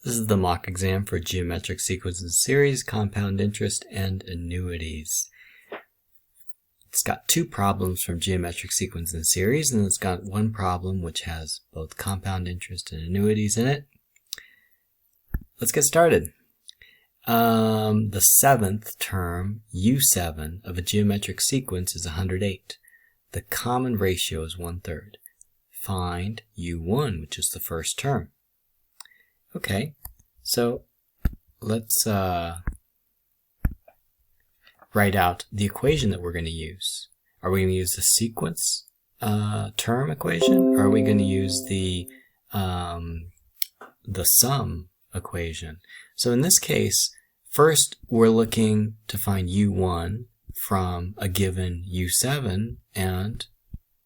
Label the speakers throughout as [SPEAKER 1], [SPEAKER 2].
[SPEAKER 1] This is the mock exam for geometric sequences and series, compound interest, and annuities. It's got two problems from geometric sequence and series, and it's got one problem which has both compound interest and annuities in it. Let's get started. The seventh term, U7, of a geometric sequence is 108. The common ratio is 1/3. Find U1, which is the first term. Okay, so let's write out the equation that we're going to use. Are we going to use the sequence term equation, or are we going to use the sum equation? So in this case, first we're looking to find U1 from a given U7 and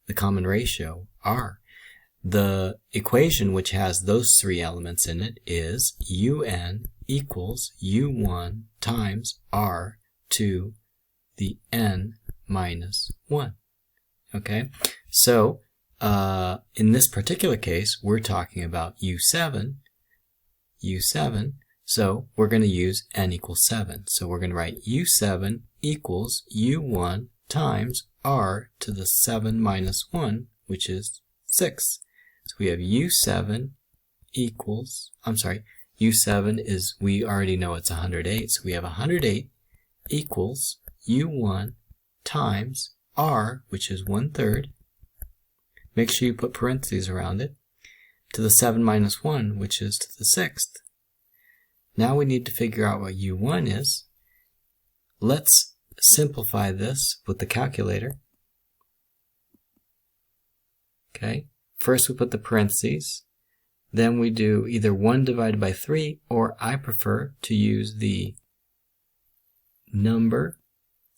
[SPEAKER 1] the common ratio R. The equation which has those three elements in it is UN equals U1 times R to the n minus 1. Okay, so in this particular case, we're talking about U7, so we're going to use n equals 7. So we're going to write U7 equals U1 times R to the 7 minus 1, which is 6. So we have U7 equals, U7 is, we already know it's 108, so we have 108 equals U1 times R, which is 1/3. Make sure you put parentheses around it, to the 7 minus 1, which is to the 6th. Now we need to figure out what U1 is. Let's simplify this with the calculator. Okay. First we put the parentheses, then we do either 1 divided by 3, or I prefer to use the number,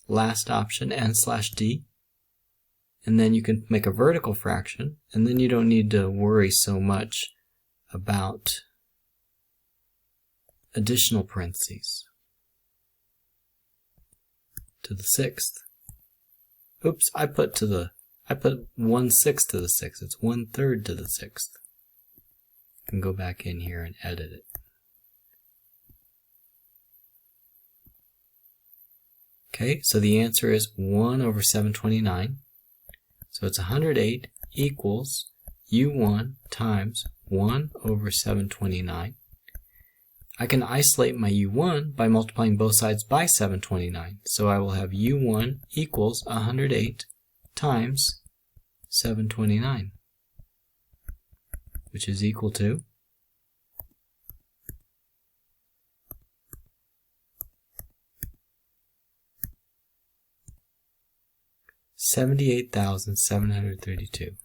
[SPEAKER 1] last option, n/d, and then you can make a vertical fraction, and then you don't need to worry so much about additional parentheses to the 6th. Oops, I put 1/6 to the 6th. It's 1/3 to the 6th. I can go back in here and edit it. Okay, so the answer is 1/729. So it's 108 equals U1 times 1/729. I can isolate my U1 by multiplying both sides by 729. So I will have U1 equals 108 times 729, which is equal to 78,732.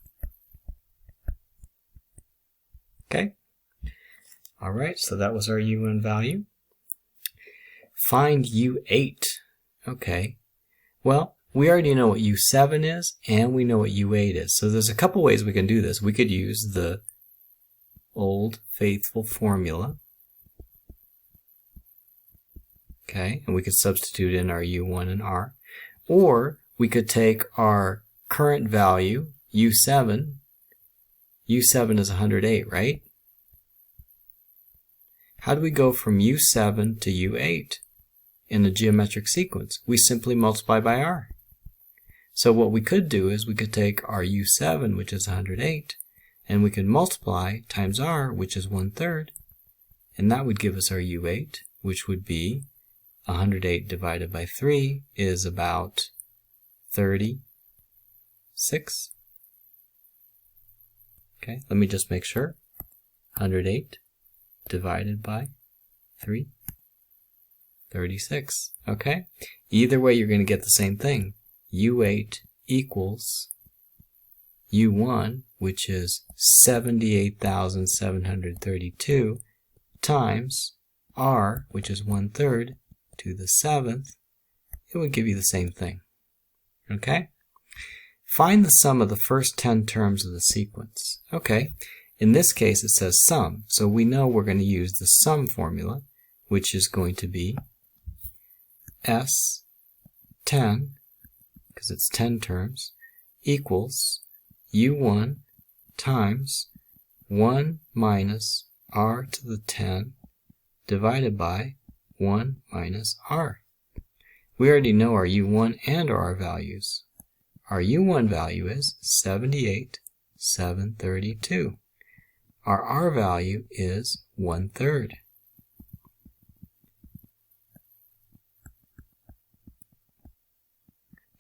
[SPEAKER 1] Okay? Alright, so that was our U1 value. Find U8. Okay. Well, we already know what U7 is, and we know what U8 is. So there's a couple ways we can do this. We could use the old faithful formula. Okay, and we could substitute in our U1 and R. Or we could take our current value, U7. U7 is 108, right? How do we go from U7 to U8 in a geometric sequence? We simply multiply by R. So what we could do is we could take our U7, which is 108, and we could multiply times R, which is 1/3, and that would give us our U8, which would be 108 divided by 3 is about 36. Okay, let me just make sure. 108 divided by 3, 36. Okay, either way you're going to get the same thing. U8 equals U1, which is 78,732, times R, which is 1/3 to the 7th. It would give you the same thing. Okay? Find the sum of the first 10 terms of the sequence. Okay, in this case it says sum, so we know we're going to use the sum formula, which is going to be S10, because it's 10 terms, equals U1 times 1 minus R to the 10 divided by 1 minus r. We already know our u1 and our r values. Our u1 value is 78,732. Our r value is 1/3.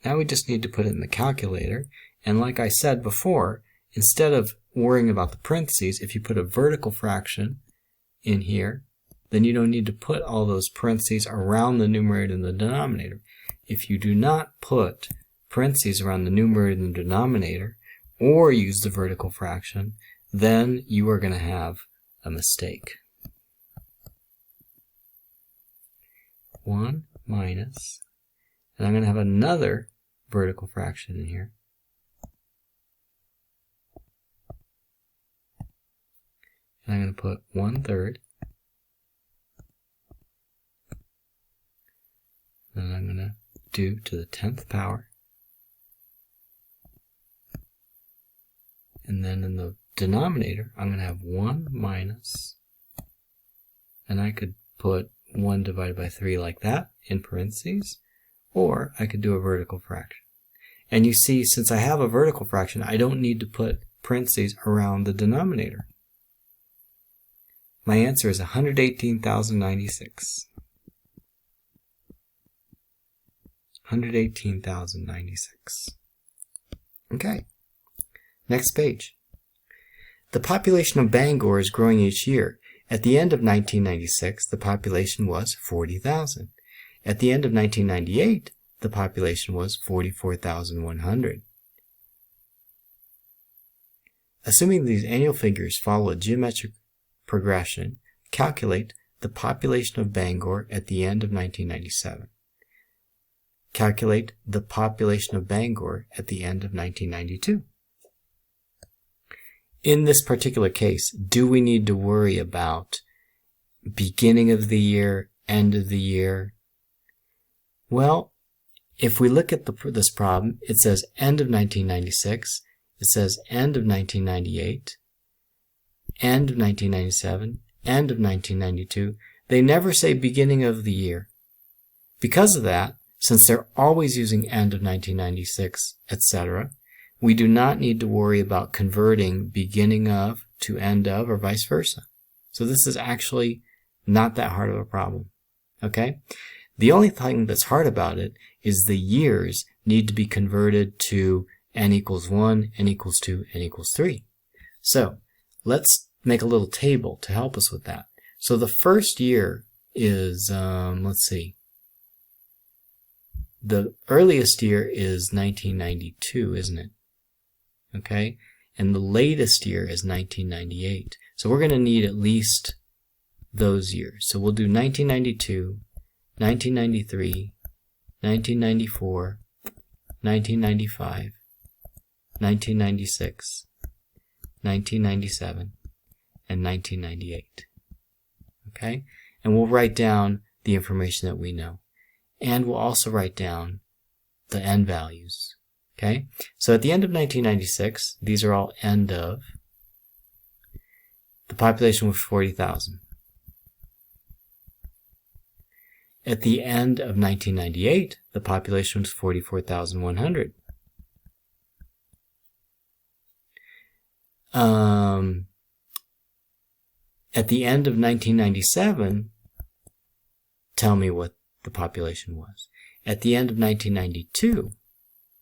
[SPEAKER 1] Now we just need to put it in the calculator, and like I said before, instead of worrying about the parentheses, if you put a vertical fraction in here, then you don't need to put all those parentheses around the numerator and the denominator. If you do not put parentheses around the numerator and the denominator, or use the vertical fraction, then you are going to have a mistake. 1 minus, and I'm going to have another vertical fraction in here. And I'm going to put 1/3. And I'm going to do to the 10th power. And then in the denominator, I'm going to have 1 minus, and I could put 1 divided by 3 like that in parentheses, or I could do a vertical fraction. And you see, since I have a vertical fraction, I don't need to put parentheses around the denominator. My answer is 118,096. 118,096. Okay. Next page. The population of Bangor is growing each year. At the end of 1996, the population was 40,000. At the end of 1998, the population was 44,100. Assuming these annual figures follow a geometric progression, calculate the population of Bangor at the end of 1997. Calculate the population of Bangor at the end of 1992. In this particular case, do we need to worry about beginning of the year, end of the year? Well, if we look at this problem, it says end of 1996, it says end of 1998, end of 1997, end of 1992. They never say beginning of the year. Because of that, since they're always using end of 1996, etc., we do not need to worry about converting beginning of to end of or vice versa. So this is actually not that hard of a problem. Okay? The only thing that's hard about it is the years need to be converted to n equals 1, n equals 2, n equals 3. So let's make a little table to help us with that. So the first year is, let's see, the earliest year is 1992, isn't it? Okay, and the latest year is 1998. So we're going to need at least those years. So we'll do 1992, 1993, 1994, 1995, 1996, 1997, and 1998. Okay, and we'll write down the information that we know. And we'll also write down the n values. Okay, so at the end of 1996, these are all end of. The population was 40,000. At the end of 1998, the population was 44,100. At the end of 1997, tell me what the population was. At the end of 1992,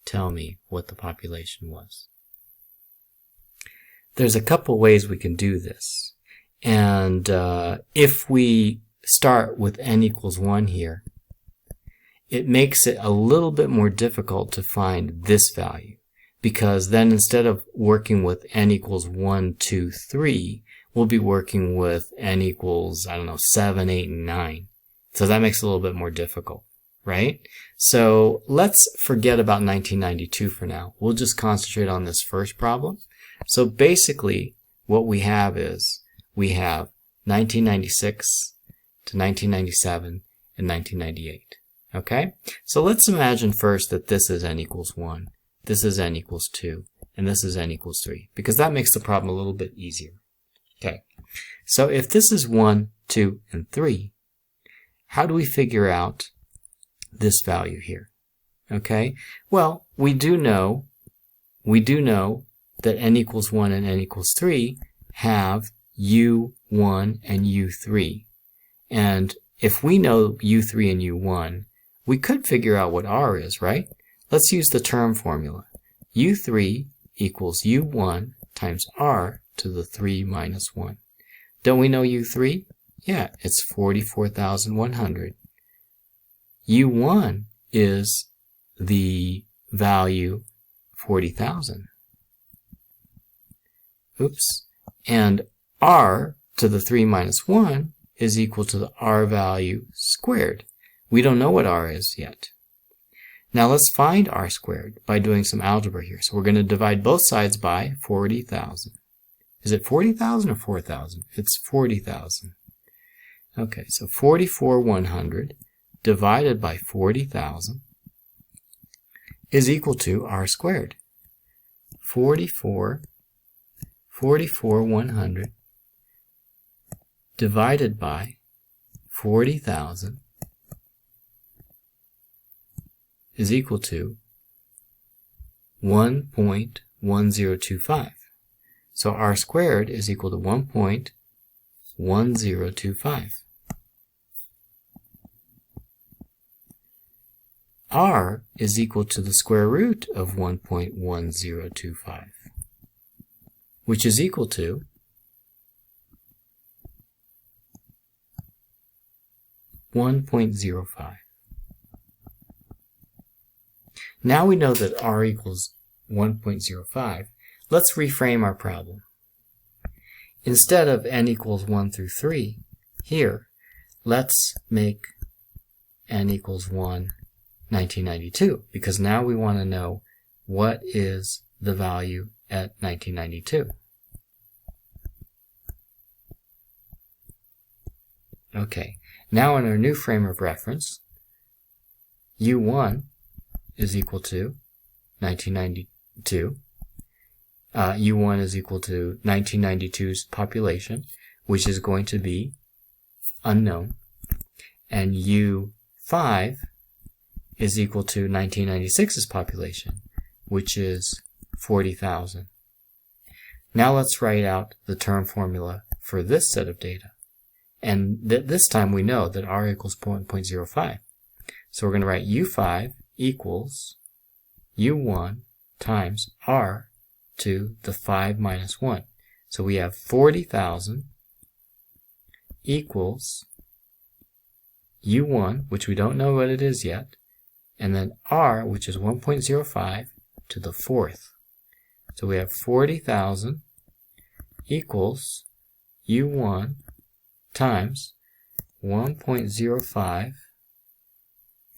[SPEAKER 1] tell me what the population was. There's a couple ways we can do this. And if we start with n equals 1 here, it makes it a little bit more difficult to find this value. Because then instead of working with n equals 1, 2, 3, we'll be working with n equals, 7, 8, and 9. So that makes it a little bit more difficult, right? So let's forget about 1992 for now. We'll just concentrate on this first problem. So basically what we have is we have 1996 to 1997 and 1998. Okay? So let's imagine first that this is n equals 1, this is n equals 2, and this is n equals 3, because that makes the problem a little bit easier. Okay. So if this is 1, 2, and 3, how do we figure out this value here? Okay, well, we do know that n equals 1 and n equals 3 have u1 and u3. And if we know u3 and u1, we could figure out what r is, right? Let's use the term formula. u3 equals u1 times r to the 3 minus 1. Don't we know u3? Yeah, it's 44,100. u1 is the value 40,000. Oops. And r to the 3 minus 1 is equal to the r value squared. We don't know what r is yet. Now let's find r squared by doing some algebra here. So we're going to divide both sides by 40,000. Is it 40,000 or 4,000? It's 40,000. Okay, so 44,100 divided by 40,000 is equal to r squared. 44,100 divided by 40,000 is equal to 1.1025. So r squared is equal to 1.1025. R is equal to the square root of 1.1025, which is equal to 1.05. Now we know that r equals 1.05. Let's reframe our problem. Instead of n equals 1 through 3, here, let's make n equals 1, 1992, because now we want to know what is the value at 1992. Okay, now in our new frame of reference, u1 is equal to 1992. U1 is equal to 1992's population, which is going to be unknown, and U5 is equal to 1996's population, which is 40,000. Now let's write out the term formula for this set of data. And this time we know that r equals 0.05. So we're going to write U5 equals U1 times r to the 5 minus 1. So we have 40,000 equals U1, which we don't know what it is yet, and then r, which is 1.05, to the 4th. So we have 40,000 equals U1 times 1.05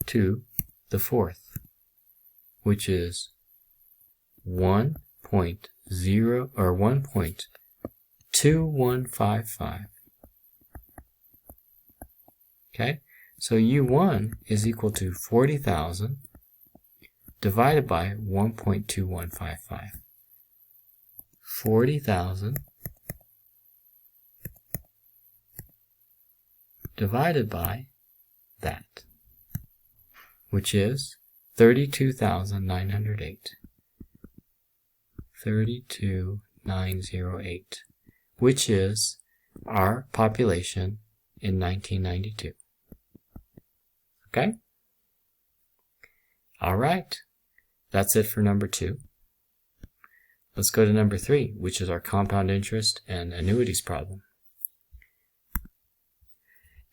[SPEAKER 1] to the 4th, which is 1.0 or 1.2155. Okay, so U1 is equal to 40,000 divided by 1.2155. 40,000 divided by that, which is 32,908. 32,908, which is our population in 1992. Okay? All right. That's it for number 2. Let's go to number 3, which is our compound interest and annuities problem.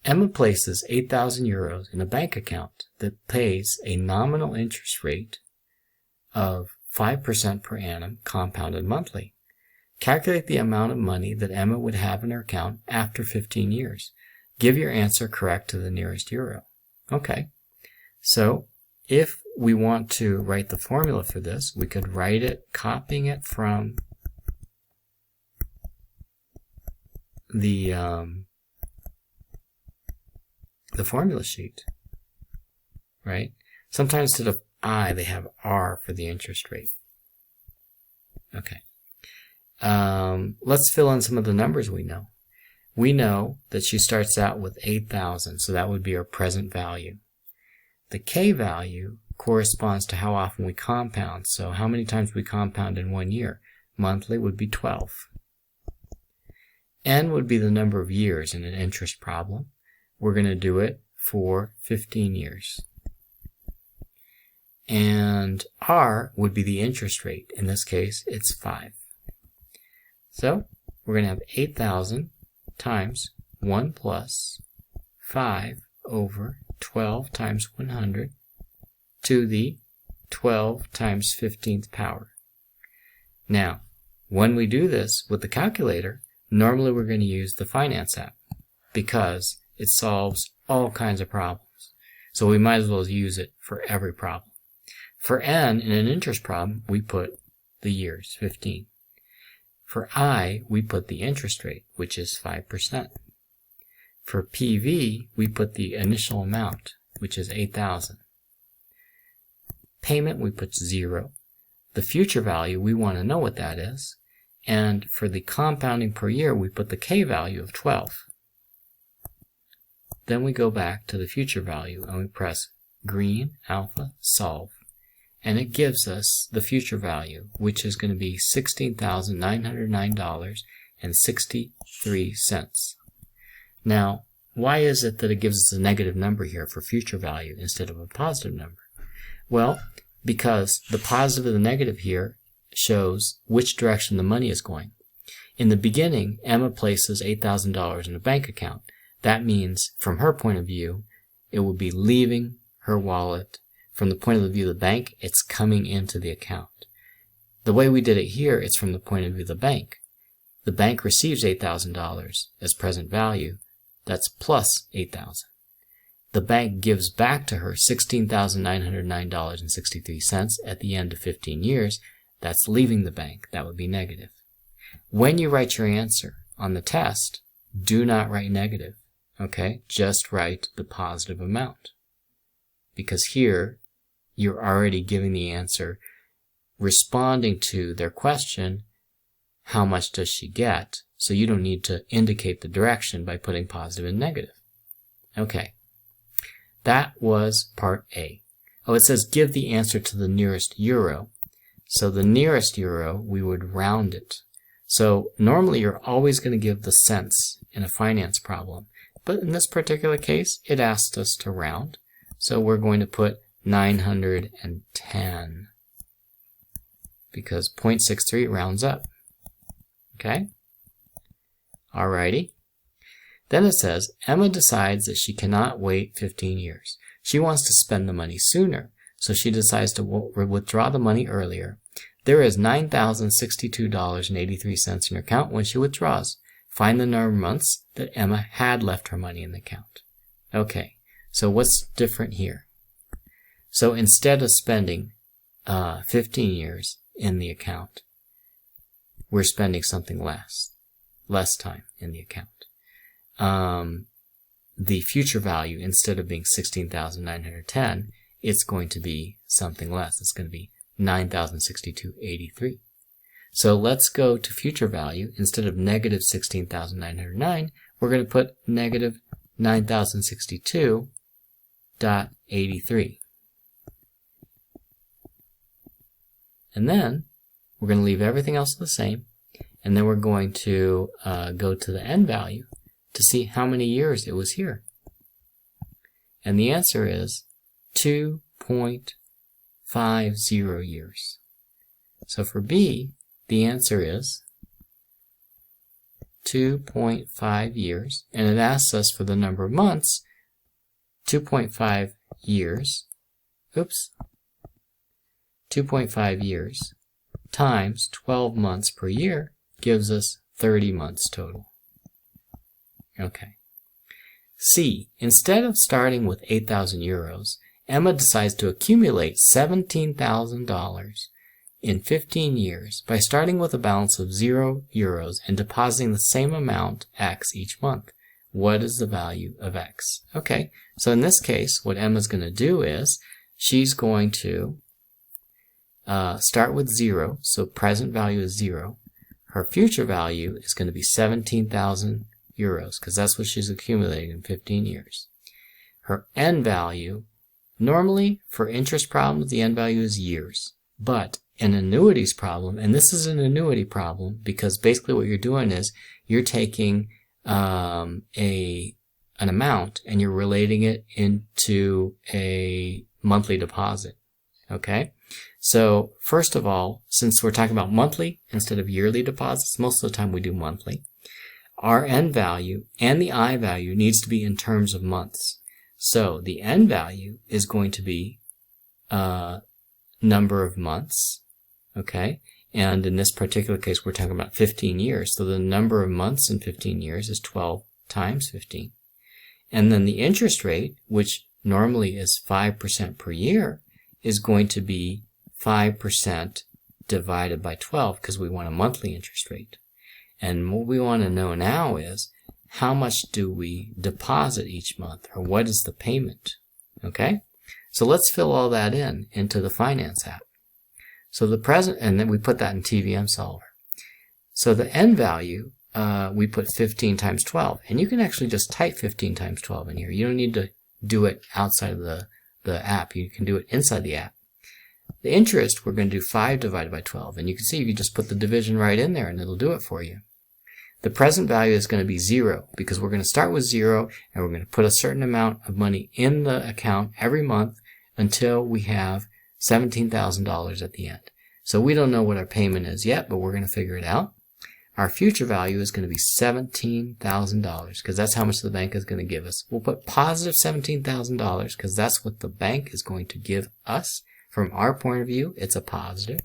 [SPEAKER 1] Emma places 8,000 euros in a bank account that pays a nominal interest rate of 5% per annum compounded monthly. Calculate the amount of money that Emma would have in her account after 15 years. Give your answer correct to the nearest euro. Okay, so if we want to write the formula for this, we could write it, copying it from the formula sheet, right? Sometimes instead of I, they have R for the interest rate. Okay. Let's fill in some of the numbers we know. we know that she starts out with 8,000, so that would be our present value. The K value corresponds to how often we compound, so how many times we compound in 1 year. Monthly would be 12. N would be the number of years in an interest problem. We're going to do it for 15 years. And R would be the interest rate. In this case, it's 5. So we're going to have 8,000 times 1 plus 5 over 12 times 100 to the 12 times 15th power. Now, when we do this with the calculator, normally we're going to use the finance app because it solves all kinds of problems. So we might as well use it for every problem. For N, in an interest problem, we put the years, 15. For I, we put the interest rate, which is 5%. For PV, we put the initial amount, which is 8,000. Payment, we put 0. The future value, we want to know what that is. And for the compounding per year, we put the K value of 12. Then we go back to the future value and we press green, alpha, solve. And it gives us the future value, which is going to be $16,909.63. Now, why is it that it gives us a negative number here for future value instead of a positive number? Well, because the positive and the negative here shows which direction the money is going. In the beginning, Emma places $8,000 in a bank account. That means, from her point of view, it will be leaving her wallet. From the point of view of the bank, it's coming into the account. The way we did it here, it's from the point of view of the bank. The bank receives $8,000 as present value. That's plus $8,000. The bank gives back to her $16,909.63 at the end of 15 years. That's leaving the bank. That would be negative. When you write your answer on the test, do not write negative. Okay? Just write the positive amount. Because here, you're already giving the answer, responding to their question, how much does she get? So you don't need to indicate the direction by putting positive and negative. Okay. That was part A. Oh, it says give the answer to the nearest euro. So the nearest euro, we would round it. So normally you're always going to give the cents in a finance problem. But in this particular case, it asked us to round. So we're going to put 910 because 0.63 rounds up. Okay? Alrighty. Then it says, Emma decides that she cannot wait 15 years. She wants to spend the money sooner, so she decides to withdraw the money earlier. There is $9,062.83 in her account when she withdraws. Find the number of months that Emma had left her money in the account. Okay, so what's different here? So instead of spending 15 years in the account, we're spending something less time in the account. The future value, instead of being 16,910, it's going to be something less. It's going to be 9,062.83. So let's go to future value. Instead of negative 16,909, we're going to put negative 9,062.83. And then we're going to leave everything else the same. And then we're going to go to the end value to see how many years it was here. And the answer is 2.50 years. So for B, the answer is 2.5 years. And it asks us for the number of months, 2.5 years. 2.5 years times 12 months per year gives us 30 months total. Okay. C. Instead of starting with 8,000 euros, Emma decides to accumulate $17,000 in 15 years by starting with a balance of 0 euros and depositing the same amount, X, each month. What is the value of X? Okay, so in this case, what Emma's going to do is she's going to start with 0, so present value is 0. Her future value is going to be 17,000 euros, because that's what she's accumulating in 15 years. Her end value, normally for interest problems, the end value is years. But an annuities problem, and this is an annuity problem because basically what you're doing is you're taking an amount and you're relating it into a monthly deposit. Okay? So first of all, since we're talking about monthly instead of yearly deposits, most of the time we do monthly, our end value and the I value needs to be in terms of months. So the end value is going to be number of months, okay? And in this particular case, we're talking about 15 years. So the number of months in 15 years is 12 times 15. And then the interest rate, which normally is 5% per year, is going to be 5% divided by 12 because we want a monthly interest rate. And what we want to know now is how much do we deposit each month, or what is the payment? Okay? So let's fill all that into the finance app. So the present, and then we put that in TVM solver. So the end value, we put 15 times 12. And you can actually just type 15 times 12 in here. You don't need to do it outside of the app. You can do it inside the app. The interest, we're going to do 5 divided by 12. And you can see you just put the division right in there and it'll do it for you. The present value is going to be 0 because we're going to start with 0 and we're going to put a certain amount of money in the account every month until we have $17,000 at the end. So we don't know what our payment is yet, but we're going to figure it out. Our future value is going to be $17,000 because that's how much the bank is going to give us. We'll put positive $17,000 because that's what the bank is going to give us. From our point of view, it's a positive.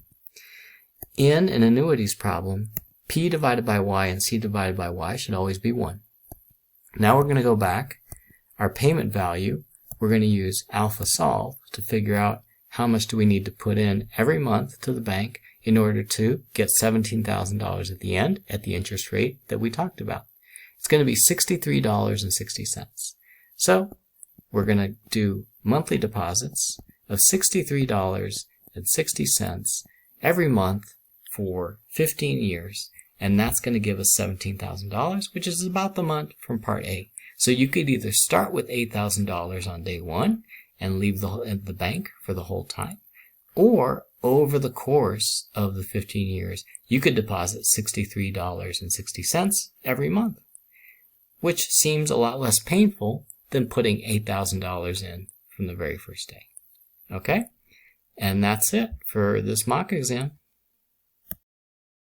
[SPEAKER 1] In an annuities problem, P divided by Y and C divided by Y should always be 1. Now we're going to go back. Our payment value, we're going to use alpha solve to figure out how much do we need to put in every month to the bank in order to get $17,000 at the end at the interest rate that we talked about. It's going to be $63.60. So we're going to do monthly deposits of $63.60 every month for 15 years, and that's going to give us $17,000, which is about the month from part A. So you could either start with $8,000 on day 1 and leave the bank for the whole time, or over the course of the 15 years, you could deposit $63.60 every month, which seems a lot less painful than putting $8,000 in from the very first day. Okay? And that's it for this mock exam.